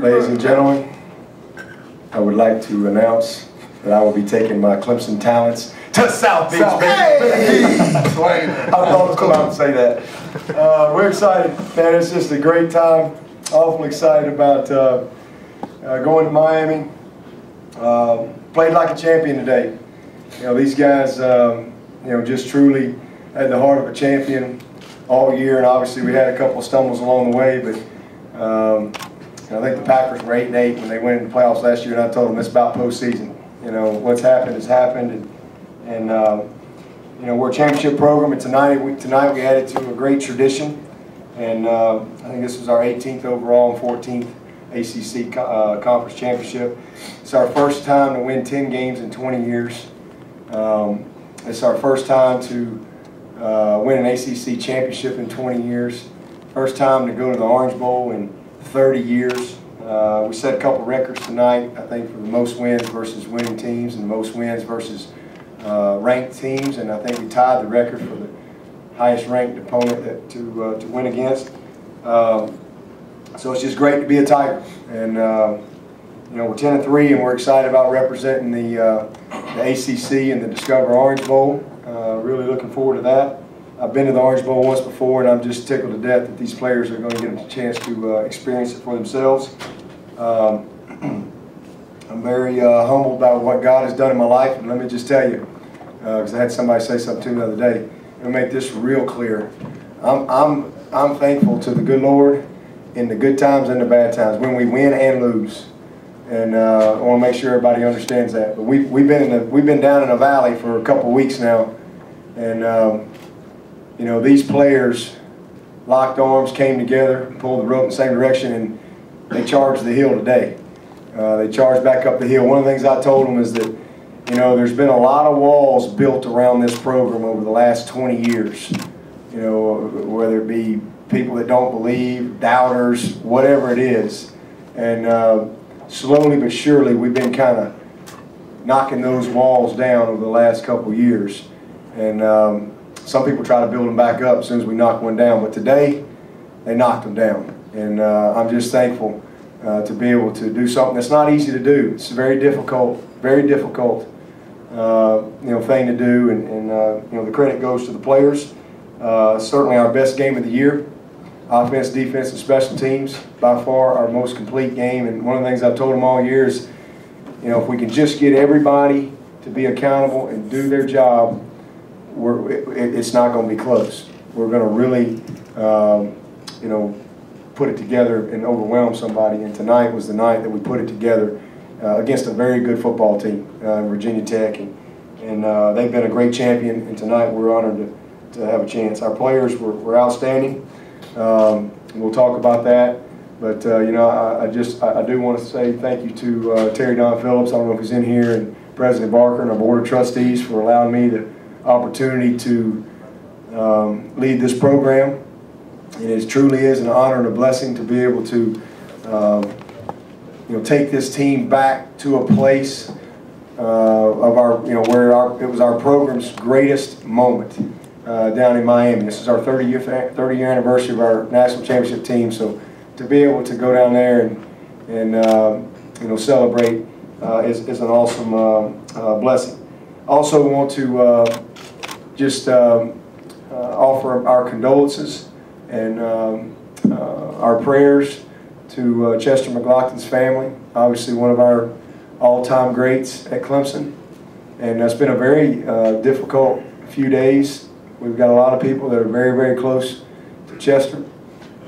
Ladies and gentlemen, I would like to announce that I will be taking my Clemson talents to South Beach, baby. Hey! I thought I was come out and say that. We're excited, man. It's just a great time. Awfully excited about going to Miami. Played like a champion today. You know, these guys, you know, just truly had the heart of a champion all year, and obviously we had a couple of stumbles along the way, but I think the Packers were 8-8 when they went in the playoffs last year, and I told them it's about postseason. You know, what's happened has happened, and you know, we're a championship program, and tonight we added to a great tradition, and I think this is our 18th overall and 14th ACC Conference Championship. It's our first time to win 10 games in 20 years. It's our first time to win an ACC Championship in 20 years. First time to go to the Orange Bowl in 30 years. We set a couple records tonight, I think, for the most wins versus winning teams and the most wins versus ranked teams, and I think we tied the record for the highest ranked opponent to win against. So it's just great to be a Tiger, and you know, we're 10-3, and we're excited about representing the ACC and the Discover Orange Bowl. Really looking forward to that. I've been to the Orange Bowl once before, and I'm just tickled to death that these players are going to get a chance to experience it for themselves. I'm very humbled by what God has done in my life, and let me just tell you, because I had somebody say something to me the other day, to make this real clear. I'm thankful to the good Lord in the good times and the bad times, when we win and lose. And I want to make sure everybody understands that. But we've been down in a valley for a couple of weeks now, and you know, these players locked arms, came together, pulled the rope in the same direction, and they charged the hill today. They charged back up the hill. One of the things I told them is that, you know, there's been a lot of walls built around this program over the last 20 years. You know, whether it be people that don't believe, doubters, whatever it is. And slowly but surely, we've been kind of knocking those walls down over the last couple of years. And some people try to build them back up as soon as we knock one down. But today, they knocked them down. And I'm just thankful to be able to do something that's not easy to do. It's a very difficult you know, thing to do. And you know, the credit goes to the players. Certainly our best game of the year. Offense, defense, and special teams, by far our most complete game. And one of the things I've told them all year is, you know, if we can just get everybody to be accountable and do their job, it's not going to be close. We're going to really, you know, put it together and overwhelm somebody. And tonight was the night that we put it together against a very good football team, Virginia Tech, and they've been a great champion. And tonight we're honored to have a chance. Our players were outstanding. We'll talk about that, but you know, I do want to say thank you to Terry Don Phillips. I don't know if he's in here, and President Barker and our Board of Trustees for allowing me the opportunity to lead this program. And it truly is an honor and a blessing to be able to you know, take this team back to a place of our, you know, where it was our program's greatest moment. Down in Miami. This is our 30-year anniversary of our national championship team. So to be able to go down there and you know, celebrate is an awesome blessing. Also want to just offer our condolences and our prayers to Chester McLaughlin's family. Obviously one of our all-time greats at Clemson, and it's been a very difficult few days. We've got a lot of people that are very, very close to Chester,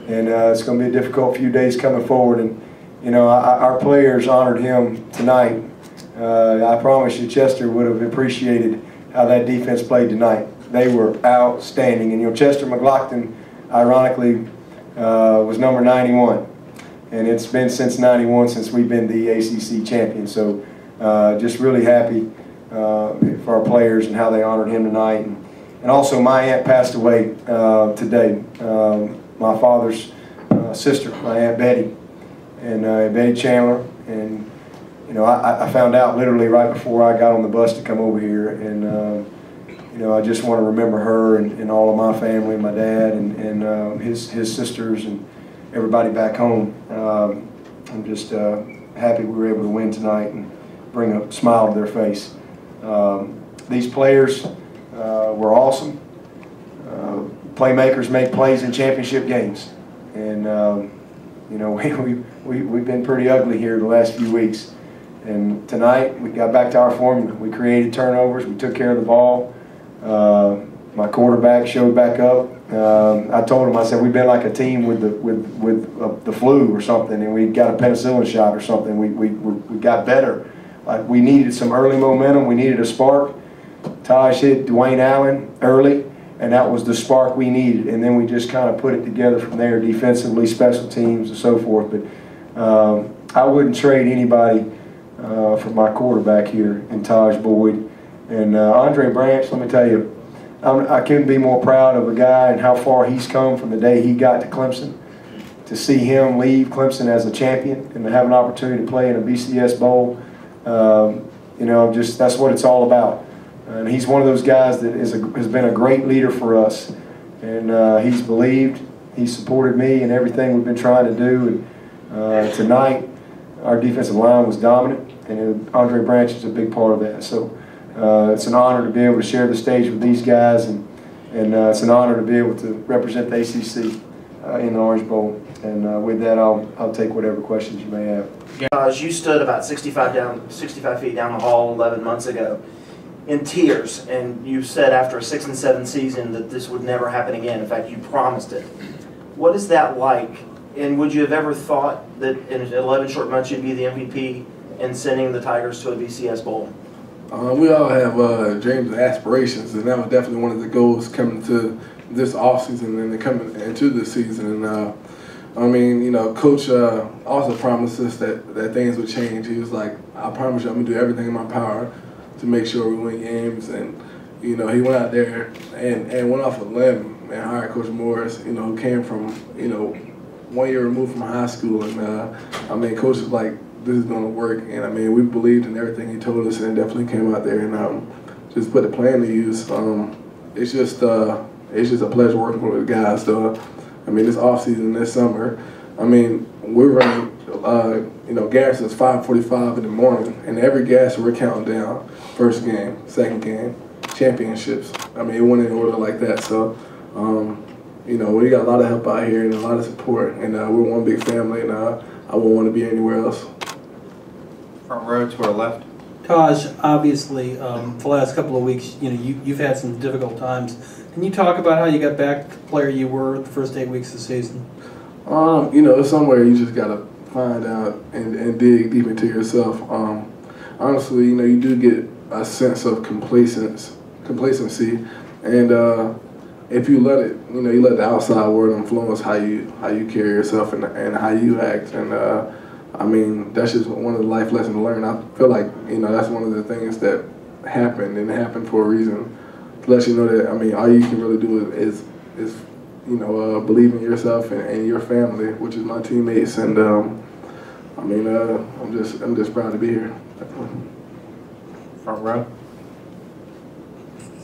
and it's going to be a difficult few days coming forward. And you know, our players honored him tonight. I promise you, Chester would have appreciated how that defense played tonight. They were outstanding, and you know, Chester McLaughlin, ironically, was number 91, and it's been since '91 since we've been the ACC champion. So just really happy for our players and how they honored him tonight. And also, my aunt passed away today. My father's sister, my Aunt Betty, and Betty Chandler. And you know, I found out literally right before I got on the bus to come over here. And you know, I just want to remember her and all of my family, my dad and his sisters and everybody back home. I'm just happy we were able to win tonight and bring a smile to their face. These players were awesome. Playmakers make plays in championship games, and you know, we've been pretty ugly here the last few weeks. And tonight we got back to our formula. We created turnovers. We took care of the ball. My quarterback showed back up. I told him, I said, we've been like a team with the flu or something, and we got a penicillin shot or something. We got better. Like, we needed some early momentum. We needed a spark. Taj hit Dwayne Allen early, and that was the spark we needed. And then we just kind of put it together from there, defensively, special teams, and so forth. But I wouldn't trade anybody for my quarterback here in Taj Boyd. And Andre Branch, let me tell you, I couldn't be more proud of a guy and how far he's come from the day he got to Clemson. To see him leave Clemson as a champion and to have an opportunity to play in a BCS Bowl, you know, just that's what it's all about. And he's one of those guys that has been a great leader for us. And he's believed, he's supported me in everything we've been trying to do. And tonight, our defensive line was dominant, and Andre Branch is a big part of that. So it's an honor to be able to share the stage with these guys, and it's an honor to be able to represent the ACC in the Orange Bowl. And with that, I'll take whatever questions you may have. As you stood about 65 feet down the hall 11 months ago in tears, and you said after a 6 and 7 season that this would never happen again. In fact, you promised it. What is that like? And would you have ever thought that in 11 short months you'd be the MVP and sending the Tigers to a BCS Bowl? We all have dreams and aspirations, and that was definitely one of the goals coming to this offseason and coming into this season. And I mean, you know, Coach also promised us that things would change. He was like, I promise you I'm going to do everything in my power to make sure we win games. And, you know, he went out there and went off a limb and hired Coach Morris, you know, who came from, you know, 1 year removed from high school. And, I mean, Coach was like, this is going to work. And, I mean, we believed in everything he told us and definitely came out there and just put the plan to use. It's just a pleasure working with the guys. So, I mean, this offseason, this summer, I mean, we're running, you know, gas is 5:45 in the morning, and every gas we're counting down. First game, second game, championships. I mean, it went in order like that. So, you know, we got a lot of help out here and a lot of support, and we're one big family, and I wouldn't want to be anywhere else. Front row to our left. Taj, obviously, for the last couple of weeks, you know, you've had some difficult times. Can you talk about how you got back to the player you were the first 8 weeks of the season? You know, it's somewhere you just gotta find out and dig deep into yourself. Honestly, you know, you do get a sense of complacency, and if you let it, you know, you let the outside world influence how you carry yourself and how you act. And I mean, that's just one of the life lessons learned. I feel like, you know, that's one of the things that happened, and it happened for a reason. To let you know that, I mean, all you can really do is you know, believe in yourself and your family, which is my teammates. And I mean, I'm just proud to be here. Front row.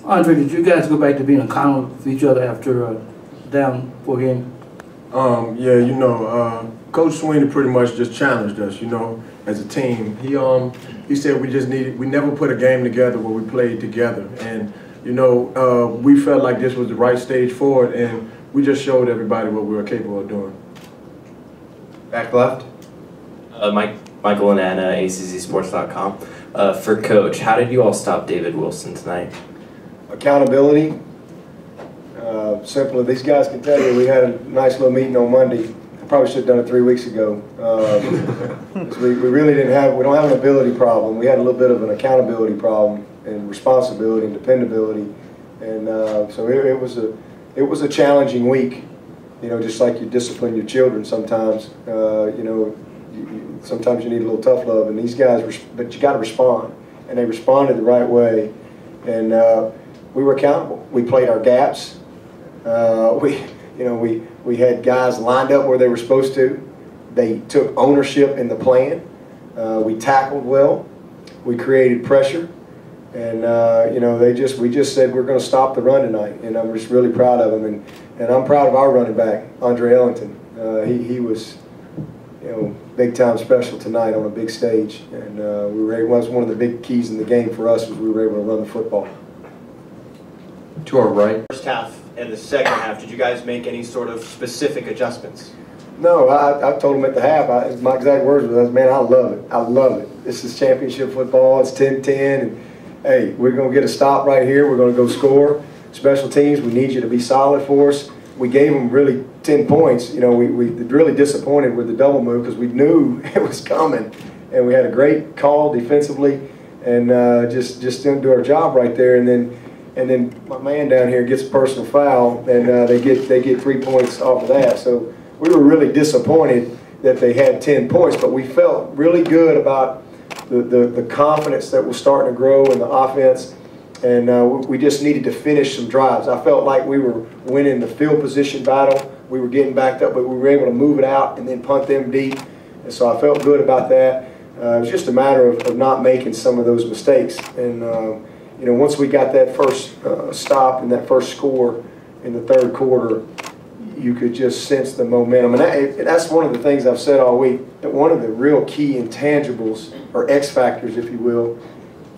Andre, did you guys go back to being accountable with each other after down 4 games? Yeah, you know, Coach Sweeney pretty much just challenged us, you know, as a team. He said we never put a game together where we played together, and you know, we felt like this was the right stage for it, and we just showed everybody what we were capable of doing. Back left. Michael and Anna, ACCSports.com. For Coach, how did you all stop David Wilson tonight? Accountability. Simply, these guys can tell you we had a nice little meeting on Monday. I probably should have done it 3 weeks ago. We really we don't have an ability problem. We had a little bit of an accountability problem and responsibility and dependability. And so it was a challenging week. You know, just like you discipline your children sometimes. You know, sometimes you need a little tough love, and these guys, but you got to respond, and they responded the right way, and we were accountable. We played our gaps. We had guys lined up where they were supposed to. They took ownership in the plan. We tackled well. We created pressure, and you know, we just said we're going to stop the run tonight, and I'm just really proud of them, and I'm proud of our running back, Andre Ellington. He was, you know, big time special tonight on a big stage, and was one of the big keys in the game for us was we were able to run the football. To our right. First half and the second half, did you guys make any sort of specific adjustments? No, I told them at the half, my exact words was, man, I love it. I love it. This is championship football. It's 10-10, and hey, we're going to get a stop right here. We're going to go score. Special teams, we need you to be solid for us. We gave them really 10 points. You know, we really disappointed with the double move because we knew it was coming, and we had a great call defensively, and just didn't do our job right there. And then my man down here gets a personal foul, and they get 3 points off of that. So we were really disappointed that they had 10 points, but we felt really good about the confidence that was starting to grow in the offense. And we just needed to finish some drives. I felt like we were winning the field position battle. We were getting backed up, but we were able to move it out and then punt them deep. And so I felt good about that. It was just a matter of not making some of those mistakes. And you know, once we got that first stop and that first score in the third quarter, you could just sense the momentum. And that's one of the things I've said all week, that one of the real key intangibles, or X factors, if you will,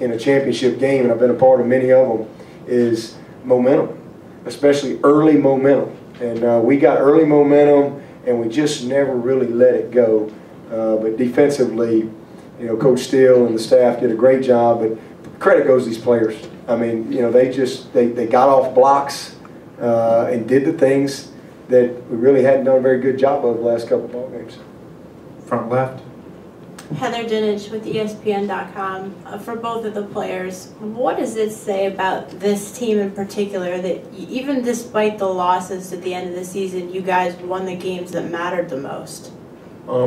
in a championship game, and I've been a part of many of them, is momentum, especially early momentum. And we got early momentum, and we just never really let it go. But defensively, you know, Coach Steele and the staff did a great job, but credit goes to these players. I mean, you know, they got off blocks and did the things that we really hadn't done a very good job of the last couple of ball games. Front left. Heather Dinich with ESPN.com. For both of the players, what does it say about this team in particular that even despite the losses at the end of the season, you guys won the games that mattered the most?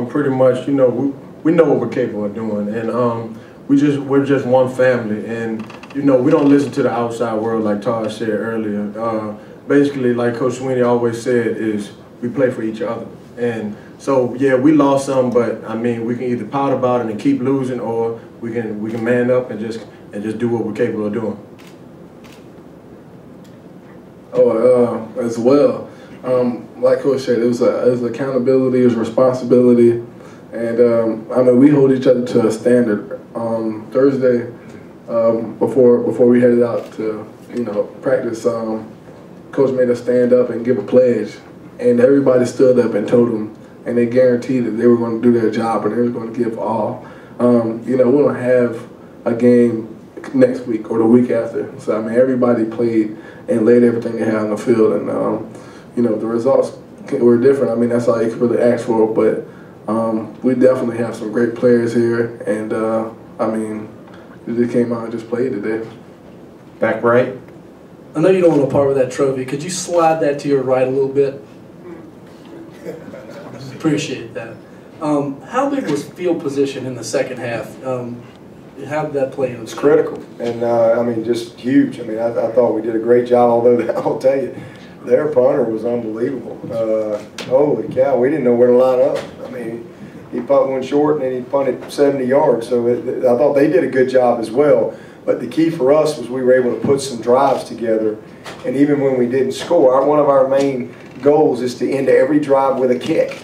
Pretty much, you know, we know what we're capable of doing, and we're just one family, and you know, we don't listen to the outside world like Todd said earlier. Basically, like Coach Sweeney always said, is we play for each other. And so, yeah, we lost some, but I mean, we can either pout about it and keep losing, or we can man up and just do what we're capable of doing. As well, like Coach said, it was accountability, it was responsibility, and I mean, we hold each other to a standard. Thursday, before we headed out to practice, Coach made us stand up and give a pledge, and everybody stood up and told them, and they guaranteed that they were going to do their job and they were going to give all. We don't have a game next week or the week after, so I mean, everybody played and laid everything they had on the field, and the results were different. I mean, that's all you could really ask for, but we definitely have some great players here, and I mean, they just came out and just played today. Back right. I know you don't want to part with that trophy. Could you slide that to your right a little bit? Appreciate that. How big was field position in the second half? How did that play in? It's critical, and I mean, just huge. I mean, I thought we did a great job, although I'll tell you, their punter was unbelievable. Holy cow, we didn't know where to line up. I mean, he punted one short and then he punted 70 yards, so I thought they did a good job as well. But the key for us was we were able to put some drives together, and even when we didn't score, one of our main goals is to end every drive with a kick.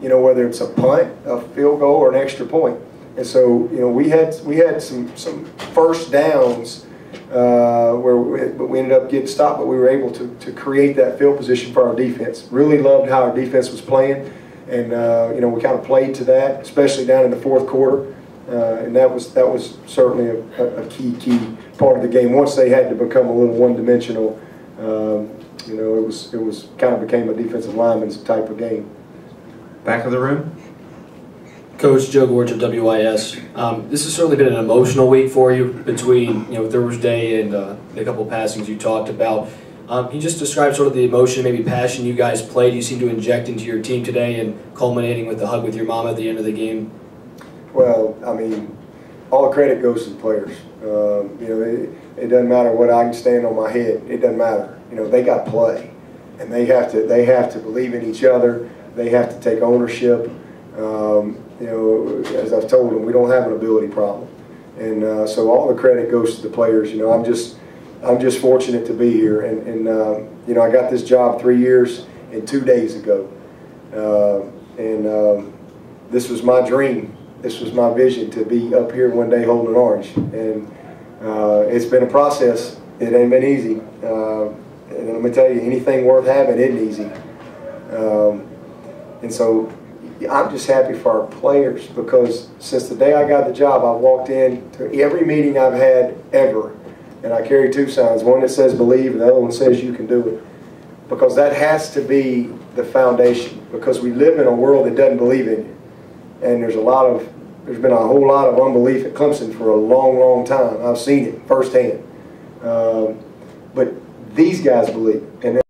You know, whether it's a punt, a field goal, or an extra point. And so, we had some first downs where we ended up getting stopped, but we were able to create that field position for our defense. Really loved how our defense was playing, and we kind of played to that, especially down in the fourth quarter. And that was certainly a key part of the game. Once they had to become a little one-dimensional, it was kind of became a defensive lineman's type of game. Back of the room. Coach Joe Gorge of WIS. This has certainly been an emotional week for you between Thursday and the couple of passings you talked about. Can you just describe sort of the emotion, maybe passion you guys played, you seem to inject into your team today, and culminating with the hug with your mom at the end of the game? Well, I mean, all the credit goes to the players. It doesn't matter what I can stand on my head. It doesn't matter. They got to play, and they have to believe in each other. They have to take ownership. As I've told them, we don't have an ability problem, and so all the credit goes to the players. I'm just fortunate to be here, and I got this job 3 years and 2 days ago, this was my dream. This was my vision, to be up here one day holding an orange. And it's been a process. It ain't been easy. And let me tell you, anything worth having isn't easy. And so I'm just happy for our players, because since the day I got the job, I've walked in to every meeting I've had ever, and I carry two signs, one that says believe and the other one says you can do it. Because that has to be the foundation, because we live in a world that doesn't believe in you. And there's been a whole lot of unbelief at Clemson for a long, long time. I've seen it firsthand. But these guys believe. And